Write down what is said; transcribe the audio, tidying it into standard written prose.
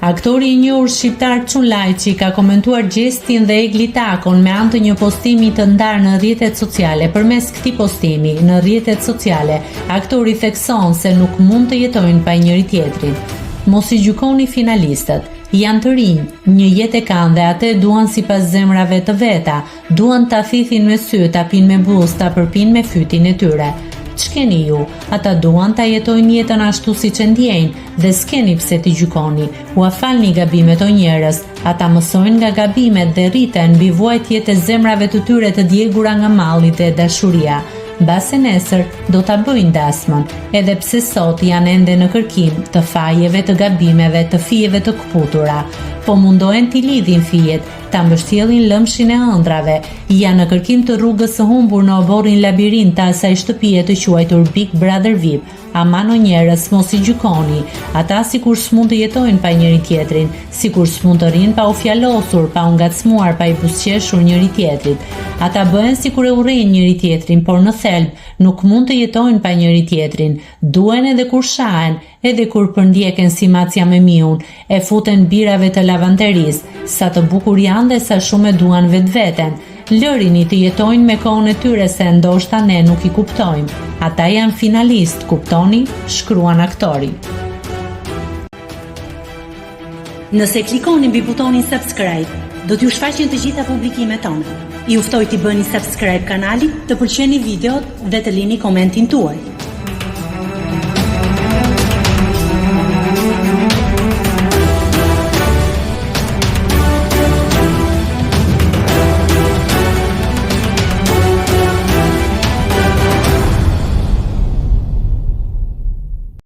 Aktori I njohur shqiptar Çun Lajçi ka komentuar gjestin dhe eglitakon me anë të një postimi të ndarë në rrjetet sociale. Përmes këtij postimi në rrjetet sociale, aktori thekson se nuk mund të jetojnë pa njëri tjetrin. Mos I gjykoni finalistët. Janë të rinj, një jetë e kanë dhe atë duan sipas zemrave të veta, duan ta thithin me sy, ta pinë me buzë, ta përpinë me fytin e tyre. Ç'keni ju? Ata duan ta jetojnë jetën ashtu siç e ndjejnë dhe s'keni pse t'i gjykoni. Ua falni gabimet o njerëz, ata mësojnë nga gabimet dhe rriten mbi vuajtjet e zemrave të tyre të djegura nga malli dhe dashuria. Mbase nesër do ta bëjnë dasmën, edhe pse sot janë ende në kërkim të fajeve, të gabimeve, të fijeve të kputura, po mundohen t'i lidhin fijet, ta mbështjellin lëmshin e ëndrave, janë në kërkim të rrugës së humbur në oborrin labirint të asaj shtëpie të quajtur Big Brother VIP. Aman o njerëz, mos I gjykoni, ata sikur s'mund të jetojnë pa njëri tjetrin, sikur s'mund të rinë pa u fjalosur, pa u ngacmuar, pa I buzëqeshur njëri tjetrit. Ata bëhen sikur e urrejnë njëri tjetrin, por në thelb nuk mund të jetojnë pa njëri tjetrin. Duhen edhe kur shahen, edhe kur përndjeken si macja me miun, e futen birave të lavanderis, sa të bukur janë dhe sa shumë e duan vetveten. Lërini të jetojnë me kohën e tyre se ndoshta ne nuk I kuptojmë. Ata janë finalist, kuptoni? Shkruan aktori. Nëse klikoni mbi butonin subscribe, do t'ju shfaqen të gjitha publikimet tona. Ju ftoj t'i bëni subscribe kanalit, të pëlqeni videot dhe të lini komentin tuaj.